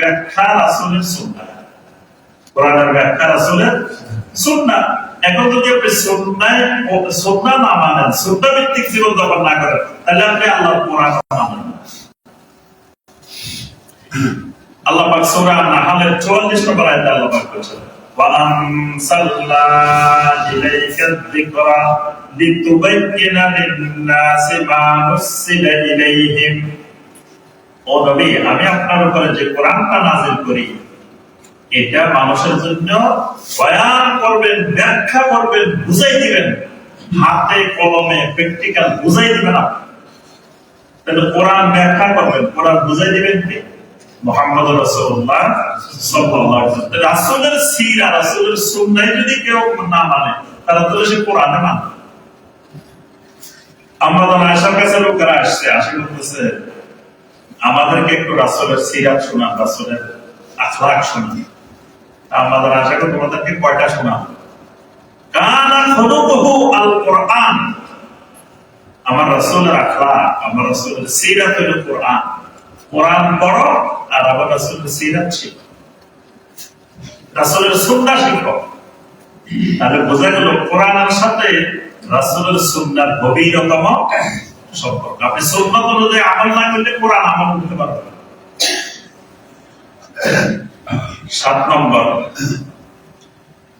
ব্যাখ্যা রাসূলের সুন্নাহ, কোরআনের ব্যাখ্যা রাসূলের সুন্নাহ। এখন যদি আপনি সুন্নাহ না মানেন, সুন্নাহ ভিত্তিক জীবন যাপন না করেন, তাহলে আপনি আল্লাহর কোরআন মানেন না। আল্লাহ পাক সূরা আন-নাহলের 44 নম্বর আয়াতে আল্লাহ পাক বলেছেন, ওয়া আনসালনা ইলাইকা যিকরা লিতুবাইয়িনা লিন-নাসি মা নুসিলা ইলাইহিম। ও নবী, আমি আপনার উপরে যে কোরআনটা নাযিল করি, এটা মানুষের জন্য বয়ান করবেন, ব্যাখ্যা করবেন, বুঝাই দিবেন, হাতে কলমে প্র্যাকটিক্যাল বুঝাই দিবেন। তাহলে কোরআন ব্যাখ্যা করবেন, কোরআন বুঝাই দিবেন কি? মুহাম্মদ রাসূলুল্লাহ সাল্লাল্লাহু আলাইহি ওয়াসাল্লাম। রাসূলের সিরা, রাসূলের সুন্নাহ যদি কেউ না মানে, তাহলে তো সে কোরআনে মানে। আমরা তো আয়েশার কাছে লোকেরা আসছে, আসে বলতেছে, আমাদেরকে একটু রাসূলের সিরাত শোনান, রাসূলের আখলাক শোনান। আমাদের আশা করি তোমাদেরকে কয়টা শোনান। কানা খুলুকুহু আল কোরআন, আমার রাসূলের আখলাক, আমার রাসূলের সিরাত হলো কোরআন। কোরআন পড়ো আর আমার রাসূলের সিরাত শিখো, রাসূলের সুন্নাহ শিখো। তাহলে বোঝা গেল কোরআনের সাথে রাসূলের সুন্নাহর গভীরতম সম্পর্ক। আপনি সুন্নাত অনুযায়ী আমল না করলে কোরআন আমল করতে পারবেন না। 7 নম্বর,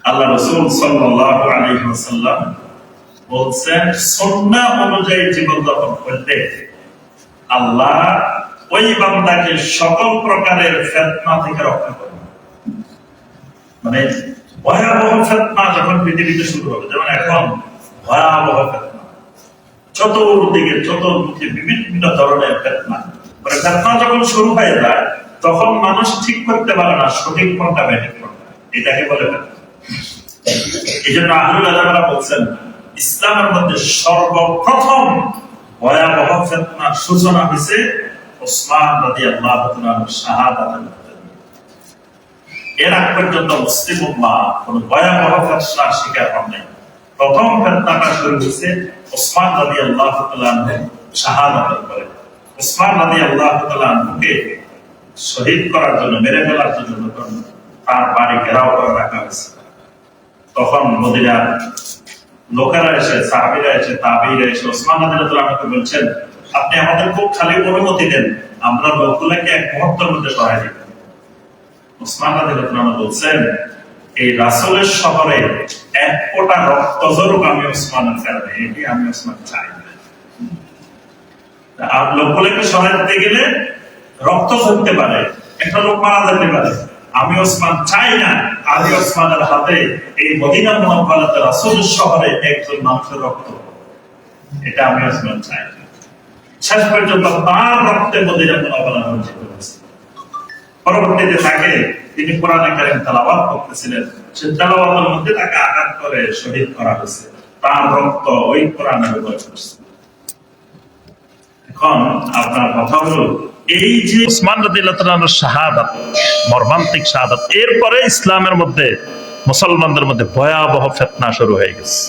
আল্লাহ রাসূল সাল্লাল্লাহু আলাইহি ওয়াসাল্লাম বলছেন, সুন্নাহ অনুযায়ী জীবন যাপন করলে আল্লাহ ওই বান্দাকে সকল প্রকারের ফিতনা থেকে রক্ষা করবেন। মানে ভয়াবহ ফিতনা যখন পৃথিবীতে শুরু হবে, যেমন এখন ভয়াবহ ফিতনা, চতুর্দিকে চতুর্মুখী বিভিন্ন ধরনের ফিতনা। মানে ফিতনা যখন শুরু হয়ে যায়, তখন মানুষ ঠিক করতে পারে না সঠিক কোনটা ব্যাঠিক কোনটা, এটাকে বলে ফিতনা। এই জন্য আহলুল ইলমরা বলছেন, ইসলামের মধ্যে সর্বপ্রথম ভয়াবহ ফিতনার সূচনা হয়েছে ওসমান রাদিয়াল্লাহু তাআলার শাহাদাতের মধ্যে। এর আগ পর্যন্ত মুসলিম উম্মাহ কোন ভয়াবহ ফিতনার শিকার হয়নি। প্রথম ফিতনাটা শুরু হয়েছে ওসমান রাদিয়াল্লাহু তাআলার শাহাদাতের পরে। ওসমান রাদিয়াল্লাহু তাআলাকে শহীদ করার জন্য, মেরে ফেলার জন্য তার বাড়ি ঘেরাও করে রাখা হয়েছে। তখন মদিনার লোকেরা এসে, সাহাবীরা এসে, তাবেঈরা এসে ওসমান রাদিয়াল্লাহু তাআলাকে বলছেন, আপনি আমাদের খুব খালি অনুমতি দেন, আমরা লোকগুলোকে এক মুহূর্তের মধ্যে সরাই দিব। ওসমান রাদিয়াল্লাহু তাআলা বলছেন, এই রাসূলের শহরে এক ফোঁটা রক্ত ঝরুক আমি ওসমানের কারণে, এটি আমি ওসমান চাই না। আর লোকগুলোকে সরাই দিতে গেলে রক্ত ঝরতে পারে, একটা লোক মারা যেতে পারে, আমি ওসমান চাই না আলী ওসমানের হাতে এই মদিনা মুনাওয়ারাতে রাসূলের শহরে একজন মানুষের রক্ত, এটা আমি ওসমান চাই না। শেষ পর্যন্ত তার রক্তে মদিনা মুনাওয়ারা রঞ্জিত হয়েছে। পরবর্তীতে তাকে, তিনি কোরআনে কারীম তেলাওয়াত করতেছিলেন, সেই তেলাওয়াতের মধ্যে তাকে আঘাত করে শহীদ করা হয়েছে। তার রক্ত ওই কোরআনের উপর পড়ছে। এখন আপনার কথা হলো, এই যে ওসমান রাদিয়াল্লাহু তাআলার শাহাদাত, মর্মান্তিক শাহাদাত, এরপরে ইসলামের মধ্যে, মুসলমানদের মধ্যে ভয়াবহ ফিতনা শুরু হয়ে গেছে।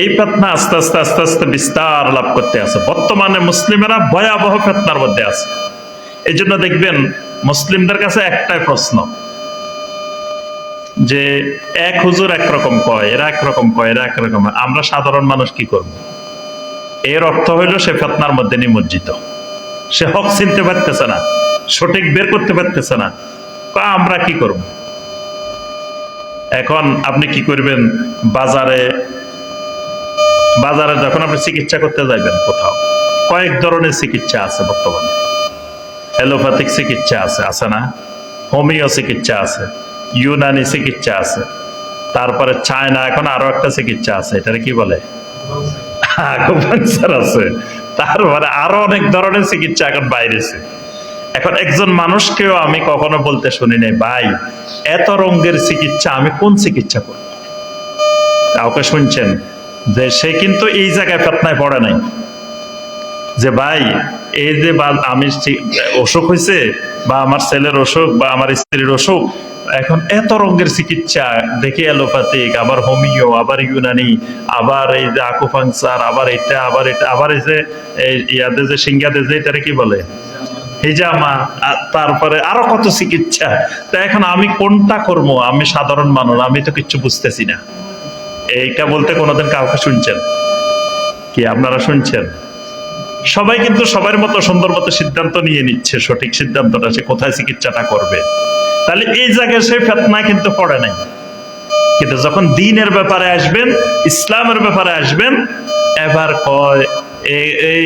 এই ফিতনা আস্তে আস্তে আস্তে আস্তে বিস্তার লাভ করতে আছে। বর্তমানে মুসলিমেরা ভয়াবহ ফিতনার মধ্যে আছে। এই জন্য দেখবেন মুসলিমদের কাছে একটাই প্রশ্ন, যে এক হুজুর একরকম কয়, এরা একরকম কয়, এরা একরকম, আমরা সাধারণ মানুষ কি করব? এর অর্থ হইল সে ফিতনার মধ্যে নিমজ্জিত, সে হক চিনতে পারতেছে না, সঠিক বের করতে পারতেছে না, আমরা কি করব? এখন আপনি কি করবেন? বাজারে যখন আপনি চিকিৎসা করতে যাবেন কোথাও, কয়েক ধরনের চিকিৎসা আছে বর্তমানে। এলোপ্যাথিক চিকিৎসা আছে না? হোমিও চিকিৎসা আছে, ইউনানি চিকিৎসা আছে, তারপরে চায়না এখন আরো একটা চিকিৎসা আছে, এটার কি বলে, আকুপাঙ্কচার আছে, তারপরে আরো অনেক ধরনের চিকিৎসা এখন বাইরেছে। এখন একজন মানুষকেও আমি কখনো বলতে শুনি নাই, ভাই এত রঙের চিকিৎসা আমি কোন চিকিৎসা করব? কাউকে শুনছেন যে সে কিন্তু এই জায়গায় ফিতনায় পড়ে নাই, যে ভাই এই যে আমি অসুখ হয়েছে, বা আমার ছেলের অসুখ, বা আমার স্ত্রীর অসুখ, এখন এত রঙের চিকিৎসা দেখি, এলোপ্যাথিক, আবার হোমিও, আবার ইউনানি, আবার এই যে আকুপাঙ্কচার, আবার এটা, আবার এটা, আবার এই যে ইয়াদের যে সিঙ্গাদের যে, এটারে কি বলে, হিজামা, তারপরে আরো কত চিকিৎসা। তা এখন আমি কোনটা করবো? আমি সাধারণ মানুষ, আমি তো কিচ্ছু বুঝতেছি না। এইটা বলতে কোনোদিন কাউকে শুনছেন কি? আপনারা শুনছেন? সবাই কিন্তু সবার মতো সুন্দর মতো সিদ্ধান্ত নিয়ে নিচ্ছে, সঠিক সিদ্ধান্তটা সে কোথায় চিকিৎসাটা করবে। তাহলে এই জায়গায় সে ফিতনায় কিন্তু পড়ে নাই। কিন্তু যখন দ্বীনের ব্যাপারে আসবেন, ইসলামের ব্যাপারে আসবেন, এবার কয় এই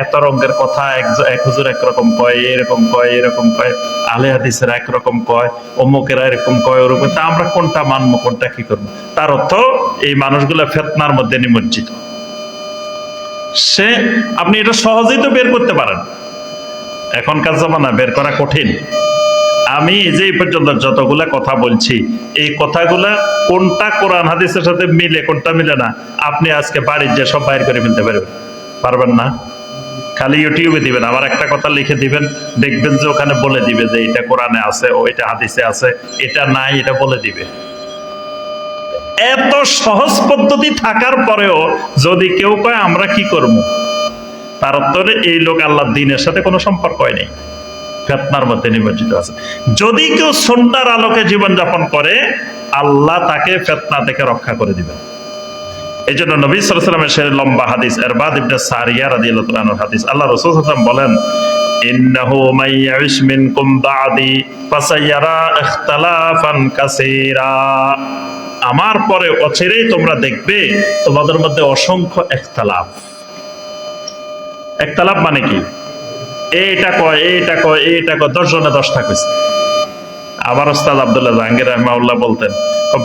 এত রঙের কথা, এক হুজুর একরকম কয়, এরকম কয়, এরকম কয়, আলে হাদিসেরা একরকম কয়, অমুকেরা এরকম কয়, ওরকম। তা আমরা কোনটা মানবো, কোনটা কি করবো? তার অর্থ এই মানুষগুলা ফিতনার মধ্যে নিমজ্জিত। আপনি এটা সহজেই তো বের করতে পারেন, এখনকার জামানা বের করা কঠিন। আমি যে পর্যন্ত যতগুলা কথা বলছি, এই কথাগুলা কোনটা কোরআন হাদিসের সাথে মিলে, কোনটা মিলে না, আপনি আজকে বাড়ির যে সব বাইর করে ফেলতে পারবেন না। খালি ইউটিউবে দিবেন, আবার একটা কথা লিখে দিবেন, দেখবেন যে ওখানে বলে দিবে যে এটা কোরআনে আছে, ওইটা হাদিসে আছে, এটা নাই, এটা বলে দিবে। এত সহজ পদ্ধতি থাকার পরেও যদি কেউ কয় আমরা কি করব, তার উত্তরে এই লোক আল্লাহর দ্বীনের সাথে কোনো সম্পর্কই নেই, ফিতনার মধ্যে নিমজ্জিত আছে। যদি কেউ সুন্নাহর আলোকে জীবনযাপন করে, আল্লাহ তাকে ফিতনা থেকে রক্ষা করে দিবেন। এই জন্য নবী সাল্লাল্লাহু আলাইহি ওয়াসাল্লামের সেই লম্বা হাদিস, ইরবাদ ইবনে সারিয়া রাদিয়াল্লাহু তাআলা আনহু হাদিস, আল্লাহ রাসূল সাল্লাল্লাহু আলাইহি ওয়াসাল্লাম বলেন, ইন্নাহু মান ইয়াইশ মিনকুম বা'দি ফাসায়ারা ইখতিলাফান কাসীরা। আমার পরে অচিরেই তোমরা দেখবে তোমাদের মধ্যে অসংখ্য ইখতিলাফ। ইখতিলাফ মানে কি? এইটা কয়, এইটা কয়, এইটা কয়, 10 জনে 10টা কইছে। আবার ওস্তাদ আব্দুল্লাহ জাহাঙ্গীর রাহিমাহুল্লাহ বলতেন,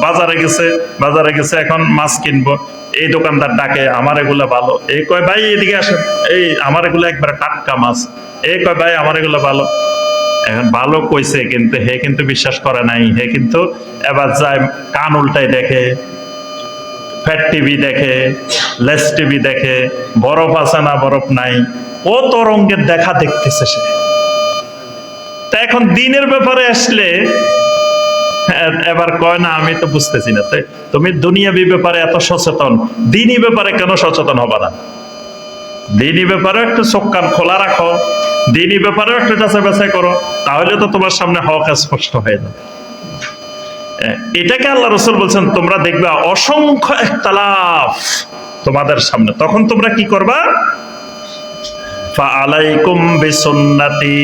বাজারে গেছে এখন মাছ কিনবো, এই দোকানদার ডাকে আমার এগুলা ভালো, এই কয় ভাই এদিকে আসেন, এই আমার এগুলো একবারে টাটকা মাছ, এই কয় ভাই আমার এগুলো ভালো। এখন ভালো কইছে, কিন্তু হে কিন্তু বিশ্বাস করে নাই। হে কিন্তু এবার যায় কান উল্টাই দেখে, ফ্যাট টিভি দেখে, লেস টিভি দেখে, বরফ আছে না বরফ নাই, কত রঙের দেখা দেখতেছে সে। তা এখন দ্বীনের ব্যাপারে আসলে এবার কয় না আমি তো বুঝতেছি না। তুমি দুনিয়াবি ব্যাপারে এত সচেতন, দ্বীনি ব্যাপারে কেন সচেতন হবা না? দ্বীনি ব্যাপারে একটু চোখ কান খোলা রাখো, দ্বীনি ব্যাপারে একটু যাচাই বাছাই করো, তাহলে তো তোমার সামনে হক স্পষ্ট হয়ে যাবে। এটাকে আল্লাহ রাসূল বলছেন, তোমরা দেখবা অসংখ্য ইখতিলাফ তোমাদের সামনে, তখন তোমরা কি করবা? ফাআলাইকুম বিসুন্নতি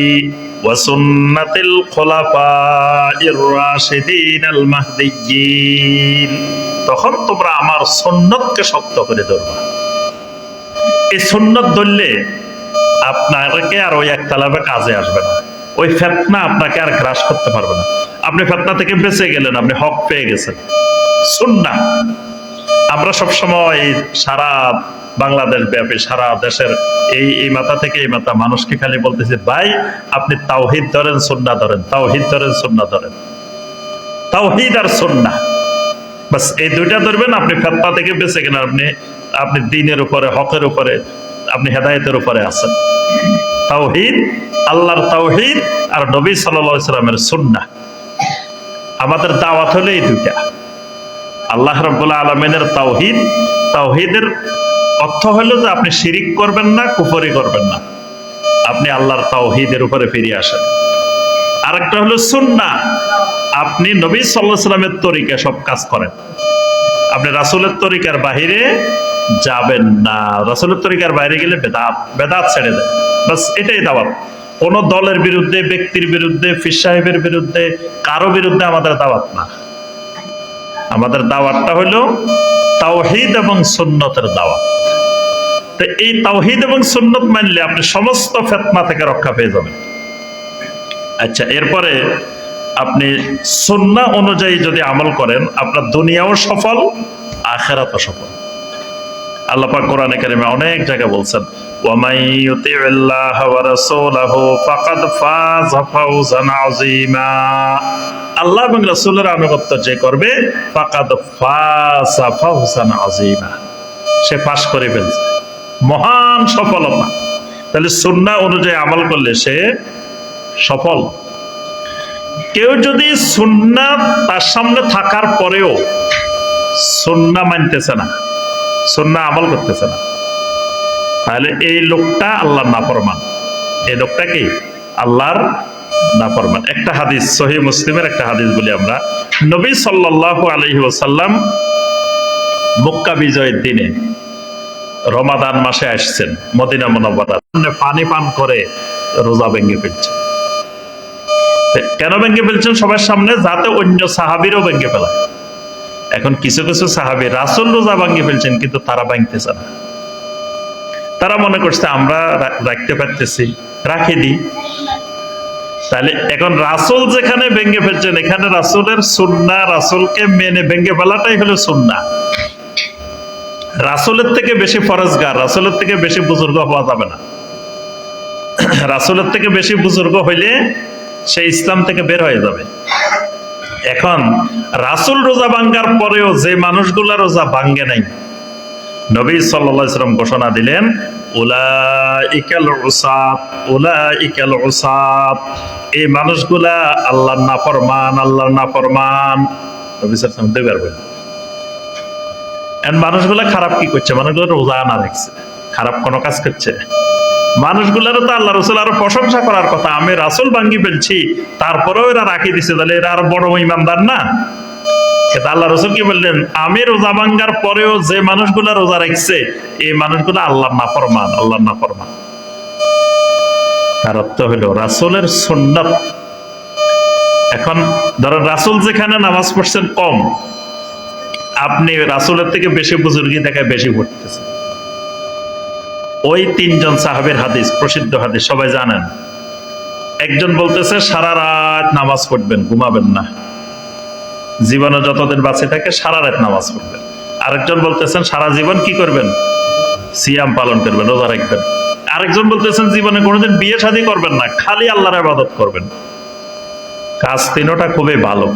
ওয়া সুন্নাতিল খুলাফাইর রাশিদিনাল মাহদিয়্যিন। তখন তোমরা আমার সুন্নতকে শক্ত করে ধরবা। এই সুন্নত ধরলে আপনাকে আর ওই ইখতিলাফে কাজে আসবে না, ওই ফিতনা আপনাকে আর গ্রাস করতে পারবে না। আপনি ফিতনা থেকে বেঁচে গেলেন, আপনি হক পেয়ে গেছেন। সুন্নাহ আমরা সবসময় সারা বাংলাদেশ ব্যাপী, সারা দেশের এই মাথা থেকে এই মাথা মানুষকে খালি বলতেছে, ভাই আপনি তাওহীদ ধরেন, সুন্নাহ ধরেন, তাওহীদ ধরেন, সুন্নাহ ধরেন। তাওহীদ আর সুন্নাহ, বাস এই দুইটা ধরবেন, আপনি ফিতনা থেকে বেঁচে গেলেন। আপনি দ্বীনের উপরে, হকের উপরে, আপনি হেদায়েতের উপরে আছেন। তাওহীদ, আল্লাহর তাওহীদ আর নবী সাল্লাল্লাহু আলাইহি ওয়াসাল্লামের সুন্নাহ। আমাদের দাওয়াত হলো এই দুইটা। আল্লাহ রাব্বুল আলামিনের তাওহীদ, তাওহীদের অর্থ হলো যে আপনি শিরিক করবেন না, কুফরি করবেন না, আপনি আল্লাহর তাওহীদের উপরে ফিরে আসেন। আরেকটা হলো সুন্নাহ, আপনি নবী সাল্লাল্লাহু আলাইহি ওয়াসাল্লামের তরিকা সব কাজ করেন, আপনি রাসূলের তরিকার বাহিরে যাবেন না। রাসূলের তরিকার বাইরে গেলে বেদাত ছেড়ে দেন, বাস এটাই দাওয়াত। কোন দলের বিরুদ্ধে, ব্যক্তির বিরুদ্ধে, পীর সাহেবের বিরুদ্ধে, কারো বিরুদ্ধে আমাদের দাওয়াত না। আমাদের দাওয়াতটা হলো তাওহীদ এবং সুন্নতের দাওয়াত। তো এই তাওহীদ এবং সুন্নত মানলে আপনি সমস্ত ফিতনা থেকে রক্ষা পেয়ে যাবেন। আচ্ছা, এরপরে আপনি সুন্নাহ অনুযায়ী যদি আমল করেন, আপনার দুনিয়াও সফল, আখিরাতও সফল। আল্লাহ পাক কোরআনে কারিমে অনেক জায়গায় বলছেন, ওয়া মান ইউতি'িল্লাহা ওয়া রাসূলাহু ফাকাদ ফাযা ফাওজান আযীমা। আল্লাহ এবং রাসূলের আনুগত্য যে করবে, ফাকাদ ফাযা ফাওজান আযীমা, সে পাশ করে ফেলছে, মহান সফলতা। তাহলে সুন্নাহ অনুযায়ী আমল করলে সে সফল। কেউ যদি সুন্নাহ তার সামনে থাকার পরেও সুন্নাহ মানতেছে না, সুন্নাহ আমল করতেছে না, তাহলে এই লোকটা আল্লাহর নাফরমান। এই লোকটা কি? আল্লাহর নাফরমান। একটা হাদিস, সহিহ মুসলিমের একটা হাদিস বলি আমরা। নবী সাল্লাল্লাহু আলাইহি ওয়াসাল্লাম মক্কা বিজয়ের দিনে রমাদান মাসে আসছেন মদিনা মুনাওয়ারা, পানি পান করে রোজা ভেঙে ফেলছেন। কেন ভেঙে ফেলছেন সবার সামনে? যাতে অন্য সাহাবীরও ভেঙে ফেলায়। এখন কিছু কিছু সাহাবী রাসূল রোজা ভেঙে ফেলছেন, কিন্তু তারা ভাঙতেছে না। তারা মনে করছে আমরা রাখতে পারতেছি, রাখি দিই। তাহলে এখন রাসূল যেখানে ভেঙে ফেলছেন, এখানে রাসূলের সুন্নাহ, রাসূলকে মেনে ভেঙে ফেলাটাই হলো সুন্নাহ। রাসূলের থেকে বেশি ফরজগার, রাসূলের থেকে বেশি বুজুর্গ হওয়া যাবে না। রাসূলের থেকে বেশি বুজুর্গ হইলে সে ইসলাম থেকে বের হয়ে যাবে। এখন রাসূল রোজা ভাঙ্গার পরেও যে মানুষগুলা রোজা ভাঙ্গে নাই, নবী সাল্লাল্লাহু আলাইহি ওয়াসাল্লাম ঘোষণা দিলেন, উলাইকাল উসাত, উলাইকাল উসাত, এই মানুষগুলা আল্লাহর নাফরমান, আল্লাহর নাফরমান। নবী সাল্লাল্লাহু আলাইহি ওয়াসাল্লাম দুইবার বললেন। এন্ড মানুষগুলা খারাপ কি করছে? মানুষগুলো রোজা না রাখছে, খারাপ কোন কাজ করছে? মানুষগুলারও তো আল্লাহ রাসূল আরো প্রশংসা করার কথা। আমি রাসূল ভাঙ্গি ফেলছি, তারপরেও এরা রাখি দিছে, তাহলে এরা আরো বড় ইমানদার না? কিন্তু আল্লাহ রাসূল কি বললেন? আমি রোজা ভাঙ্গার পরেও যে মানুষগুলা রোজা রাখছে, এই মানুষগুলো আল্লাহর নাফরমান, আল্লাহর নাফরমান। তার অর্থ হলো রাসূলের সুন্নাত। এখন ধরেন রাসূল যেখানে নামাজ পড়ছেন কম, আপনি রাসূলের থেকে বেশি বুজুর্গি দেখায় বেশি পড়তেছেন। ওই তিনজন সাহাবীর হাদিস, প্রসিদ্ধ হাদিস, সবাই জানেন। একজন বলতেছে সারা রাত নামাজ পড়বেন, ঘুমাবেন না, জীবনে যতদিন বাঁচে থাকে সারা রাত নামাজ পড়বেন। আরেকজন বলতেছেন সারা জীবন কি করবেন? সিয়াম পালন করবেন, রোজা রাখবেন। আরেকজন বলতেছেন জীবনে কোনোদিন বিয়ে শাদী করবেন না, খালি আল্লাহর ইবাদত করবেন। কাজ তিনটা খুবই ভালো,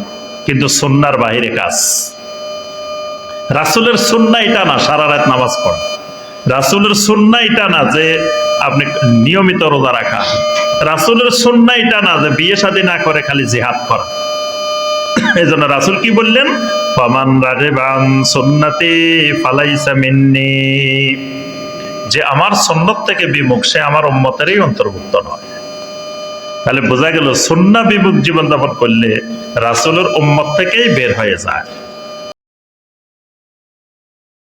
কিন্তু সুন্নাহর বাহিরে কাজ। রাসূলের সুন্নাহ এটা না সারা রাত নামাজ পড়া, রাসূলের সুন্নাহ এটা না যে আপনি নিয়মিত রোজা রাখা, রাসূলের সুন্নাহ এটা না যে বিয়ে শাদী না করে খালি জিহাদ করা। এই জন্য রাসূল কি বললেন? ফামান রাগিবা আন সুন্নতি ফালাইসা মিন্নি, যে আমার সুন্নাত থেকে বিমুখ সে আমার উম্মতেরই অন্তর্ভুক্ত নয়। তাহলে বোঝা গেল সুন্নাহ বিমুখ জীবন যাপন করলে রাসূলের উম্মত থেকেই বের হয়ে যায়।